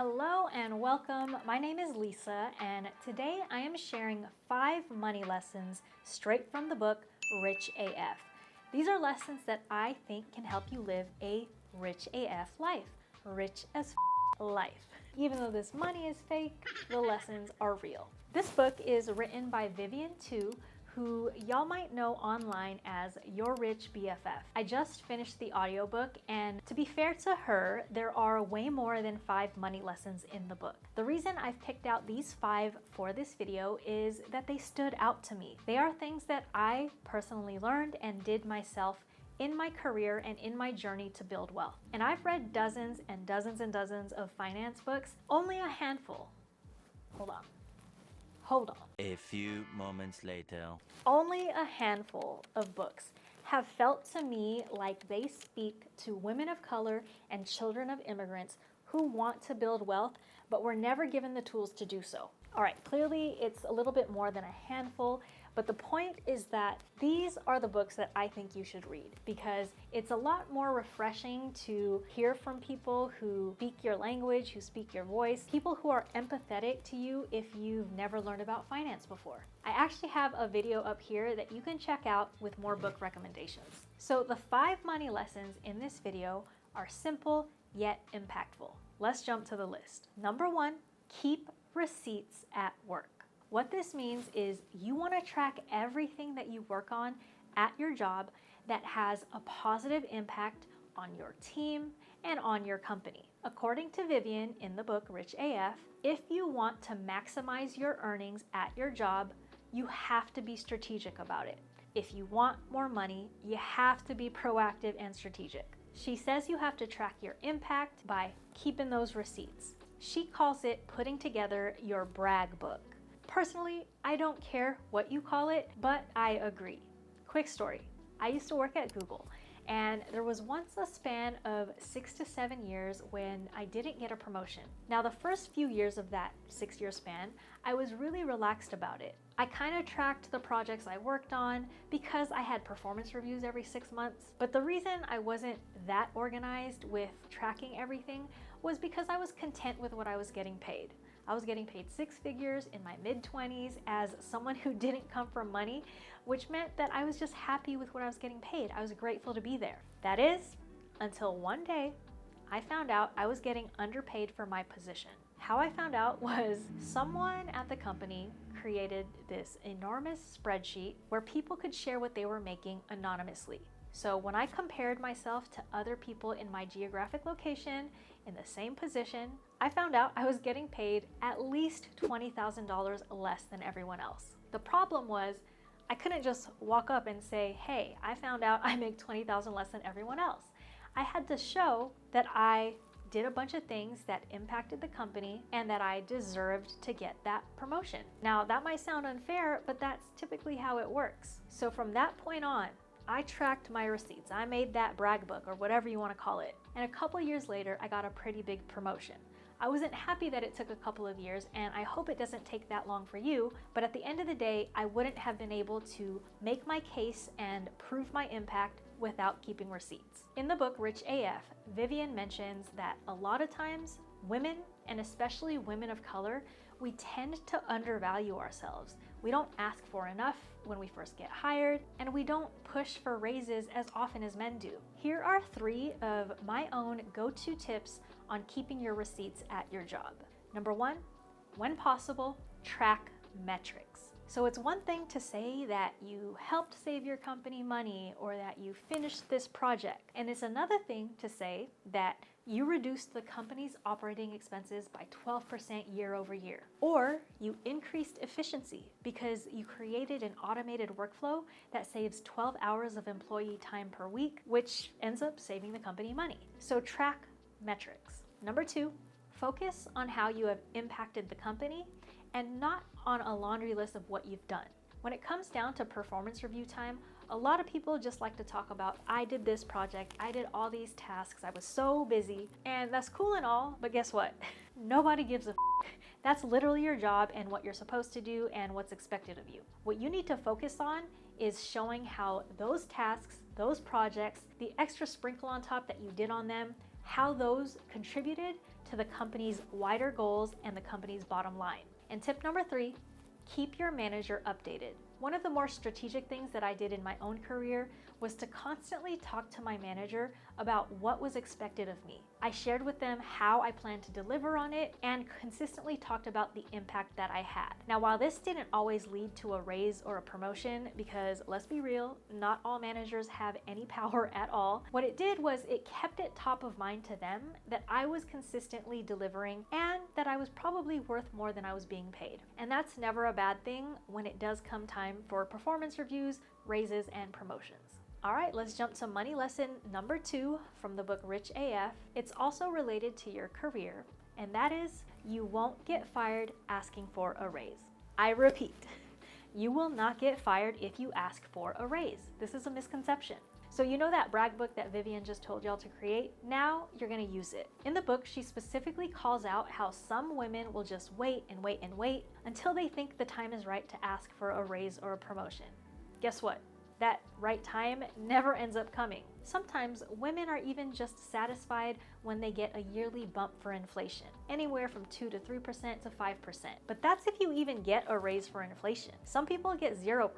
Hello and welcome. My name is Lissa, and today I am sharing 5 money lessons straight from the book Rich AF. These are lessons that I think can help you live a rich AF life. Rich as life. Even though this money is fake, the lessons are real. This book is written by Vivian Tu, who y'all might know online as Your Rich BFF. I just finished the audiobook, and to be fair to her, there are way more than 5 money lessons in the book. The reason I've picked out these 5 for this video is that they stood out to me. They are things that I personally learned and did myself in my career and in my journey to build wealth. And I've read dozens and dozens and dozens of finance books, only a handful. Hold on. A few moments later. Only a handful of books have felt to me like they speak to women of color and children of immigrants who want to build wealth, but were never given the tools to do so. All right, clearly it's a little bit more than a handful, but the point is that these are the books that I think you should read because it's a lot more refreshing to hear from people who speak your language, who speak your voice, people who are empathetic to you if you've never learned about finance before. I actually have a video up here that you can check out with more book recommendations. So the 5 money lessons in this video are simple yet impactful. Let's jump to the list. Number 1, keep receipts at work. What this means is you want to track everything that you work on at your job that has a positive impact on your team and on your company. According to Vivian in the book Rich AF, if you want to maximize your earnings at your job, you have to be strategic about it. If you want more money, you have to be proactive and strategic. She says you have to track your impact by keeping those receipts. She calls it putting together your brag book. Personally, I don't care what you call it, but I agree. Quick story. I used to work at Google, and there was once a span of 6 to 7 years when I didn't get a promotion. Now, the first few years of that 6-year span, I was really relaxed about it. I kind of tracked the projects I worked on because I had performance reviews every 6 months. But the reason I wasn't that organized with tracking everything was because I was content with what I was getting paid. I was getting paid 6 figures in my mid-20s as someone who didn't come from money, which meant that I was just happy with what I was getting paid. I was grateful to be there. That is, until one day, I found out I was getting underpaid for my position. How I found out was someone at the company created this enormous spreadsheet where people could share what they were making anonymously. So when I compared myself to other people in my geographic location in the same position, I found out I was getting paid at least $20,000 less than everyone else. The problem was I couldn't just walk up and say, hey, I found out I make $20,000 less than everyone else. I had to show that I did a bunch of things that impacted the company and that I deserved to get that promotion. Now, that might sound unfair, but that's typically how it works. So from that point on, I tracked my receipts. I made that brag book or whatever you want to call it. And a couple years later, I got a pretty big promotion. I wasn't happy that it took a couple of years, and I hope it doesn't take that long for you, but at the end of the day, I wouldn't have been able to make my case and prove my impact without keeping receipts. In the book Rich AF, Vivian mentions that a lot of times, women, and especially women of color, we tend to undervalue ourselves. We don't ask for enough when we first get hired, and we don't push for raises as often as men do. Here are 3 of my own go-to tips on keeping your receipts at your job. Number 1, when possible, track metrics. So it's one thing to say that you helped save your company money or that you finished this project, and it's another thing to say that you reduced the company's operating expenses by 12% year over year, or you increased efficiency because you created an automated workflow that saves 12 hours of employee time per week, which ends up saving the company money. So track metrics. Number 2, focus on how you have impacted the company and not on a laundry list of what you've done. When it comes down to performance review time, a lot of people just like to talk about, I did this project, I did all these tasks, I was so busy, and that's cool and all, but guess what? Nobody gives a That's literally your job and what you're supposed to do and what's expected of you. What you need to focus on is showing how those tasks, those projects, the extra sprinkle on top that you did on them, how those contributed to the company's wider goals and the company's bottom line. And tip number 3, keep your manager updated. One of the more strategic things that I did in my own career was to constantly talk to my manager about what was expected of me. I shared with them how I planned to deliver on it and consistently talked about the impact that I had. Now, while this didn't always lead to a raise or a promotion, because let's be real, not all managers have any power at all, what it did was it kept it top of mind to them that I was consistently delivering and that I was probably worth more than I was being paid. And that's never a bad thing when it does come time for performance reviews, raises, and promotions. All right, let's jump to money lesson number 2 from the book Rich AF. It's also related to your career, and that is you won't get fired asking for a raise. I repeat, you will not get fired if you ask for a raise. This is a misconception. So you know that brag book that Vivian just told y'all to create? Now you're gonna use it. In the book, she specifically calls out how some women will just wait and wait and wait until they think the time is right to ask for a raise or a promotion. Guess what? That right time never ends up coming. Sometimes women are even just satisfied when they get a yearly bump for inflation, anywhere from 2 to 3% to 5%. But that's if you even get a raise for inflation. Some people get 0%.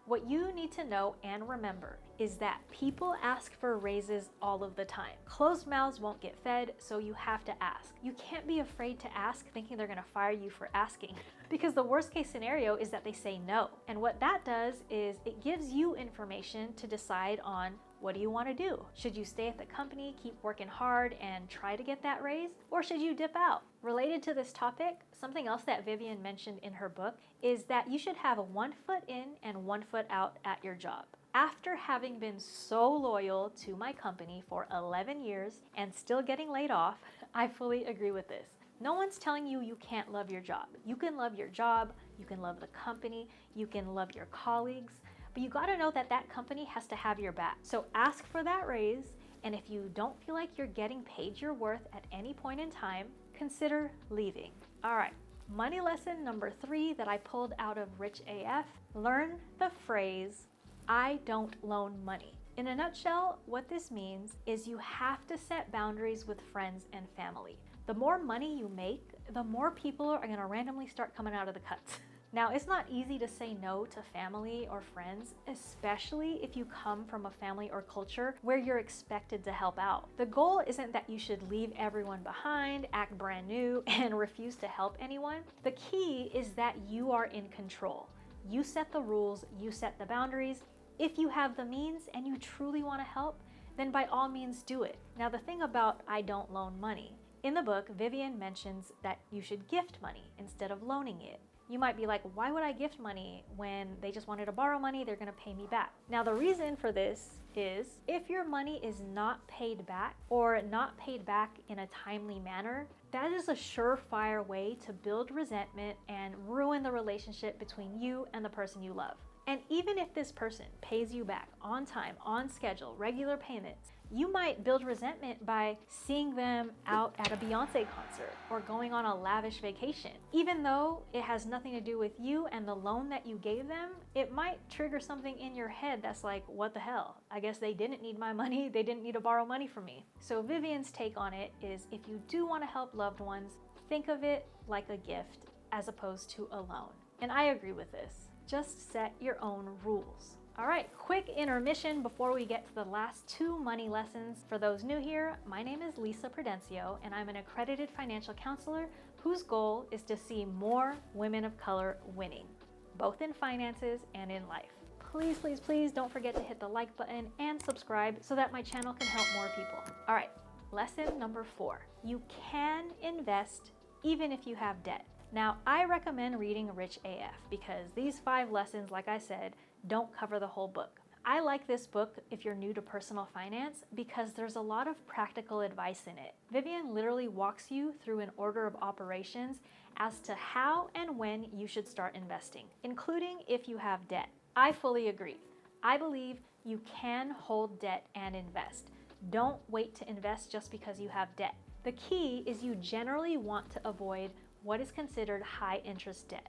What you need to know and remember is that people ask for raises all of the time. Closed mouths won't get fed, so you have to ask. You can't be afraid to ask thinking they're gonna fire you for asking, because the worst case scenario is that they say no. And what that does is it gives you information to decide on, what do you want to do? Should you stay at the company, keep working hard, and try to get that raise? Or should you dip out? Related to this topic, something else that Vivian mentioned in her book is that you should have a 1 foot in and 1 foot out at your job. After having been so loyal to my company for 11 years and still getting laid off, I fully agree with this. No one's telling you you can't love your job. You can love your job, you can love the company, you can love your colleagues, but you gotta know that that company has to have your back. So ask for that raise, and if you don't feel like you're getting paid your worth at any point in time, consider leaving. All right, money lesson number 3 that I pulled out of Rich AF, learn the phrase, I don't loan money. In a nutshell, what this means is you have to set boundaries with friends and family. The more money you make, the more people are gonna randomly start coming out of the cuts. Now, it's not easy to say no to family or friends, especially if you come from a family or culture where you're expected to help out. The goal isn't that you should leave everyone behind, act brand new, and refuse to help anyone. The key is that you are in control. You set the rules, you set the boundaries. If you have the means and you truly want to help, then by all means do it. Now, the thing about I don't loan money, in the book, Vivian mentions that you should gift money instead of loaning it. You might be like, why would I gift money when they just wanted to borrow money, they're gonna pay me back? Now, the reason for this is if your money is not paid back or not paid back in a timely manner, that is a surefire way to build resentment and ruin the relationship between you and the person you love. And even if this person pays you back on time, on schedule, regular payments, you might build resentment by seeing them out at a Beyonce concert or going on a lavish vacation. Even though it has nothing to do with you and the loan that you gave them, it might trigger something in your head that's like, what the hell? I guess they didn't need my money. They didn't need to borrow money from me. So Vivian's take on it is if you do want to help loved ones, think of it like a gift as opposed to a loan. And I agree with this. Just set your own rules. All right, quick intermission before we get to the last 2 money lessons. For those new here, my name is Lissa Prudencio, and I'm an accredited financial counselor whose goal is to see more women of color winning, both in finances and in life. Please, please, please don't forget to hit the like button and subscribe so that my channel can help more people. All right, lesson number 4. You can invest even if you have debt. Now, I recommend reading Rich AF because these 5 lessons, like I said, don't cover the whole book. I like this book if you're new to personal finance because there's a lot of practical advice in it. Vivian literally walks you through an order of operations as to how and when you should start investing, including if you have debt. I fully agree. I believe you can hold debt and invest. Don't wait to invest just because you have debt. The key is you generally want to avoid what is considered high interest debt.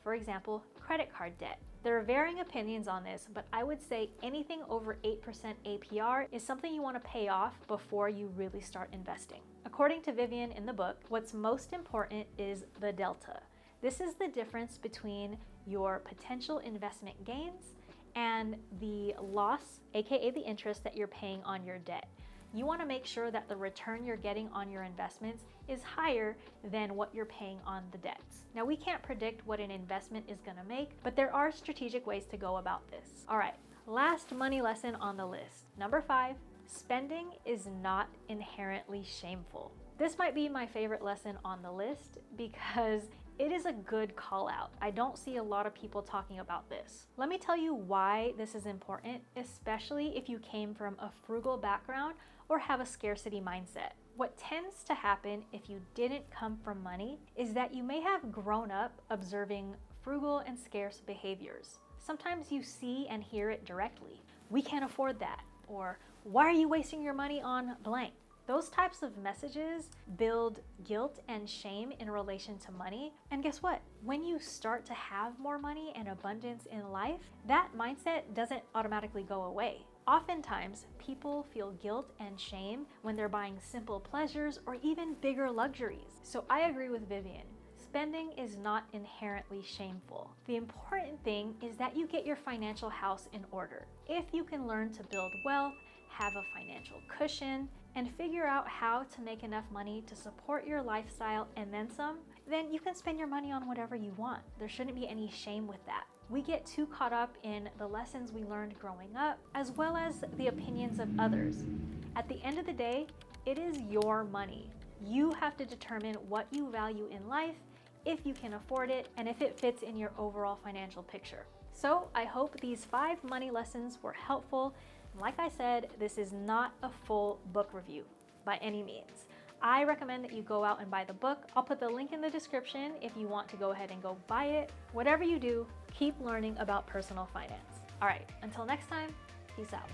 For example, credit card debt. There are varying opinions on this, but I would say anything over 8% APR is something you want to pay off before you really start investing. According to Vivian in the book, what's most important is the delta. This is the difference between your potential investment gains and the loss, aka the interest that you're paying on your debt. You want to make sure that the return you're getting on your investments is higher than what you're paying on the debts. Now, we can't predict what an investment is going to make, but there are strategic ways to go about this. All right, last money lesson on the list. Number 5, spending is not inherently shameful. This might be my favorite lesson on the list because it is a good call out. I don't see a lot of people talking about this. Let me tell you why this is important, especially if you came from a frugal background or have a scarcity mindset. What tends to happen if you didn't come from money is that you may have grown up observing frugal and scarce behaviors. Sometimes you see and hear it directly. We can't afford that, or why are you wasting your money on blank? Those types of messages build guilt and shame in relation to money. And guess what? When you start to have more money and abundance in life, that mindset doesn't automatically go away. Oftentimes, people feel guilt and shame when they're buying simple pleasures or even bigger luxuries. So I agree with Vivian. Spending is not inherently shameful. The important thing is that you get your financial house in order. If you can learn to build wealth, have a financial cushion, and figure out how to make enough money to support your lifestyle and then some, then you can spend your money on whatever you want. There shouldn't be any shame with that. We get too caught up in the lessons we learned growing up, as well as the opinions of others. At the end of the day, it is your money. You have to determine what you value in life, if you can afford it, and if it fits in your overall financial picture. So I hope these 5 money lessons were helpful. Like I said, this is not a full book review by any means. I recommend that you go out and buy the book. I'll put the link in the description if you want to go ahead and go buy it. Whatever you do, keep learning about personal finance. All right, until next time, peace out.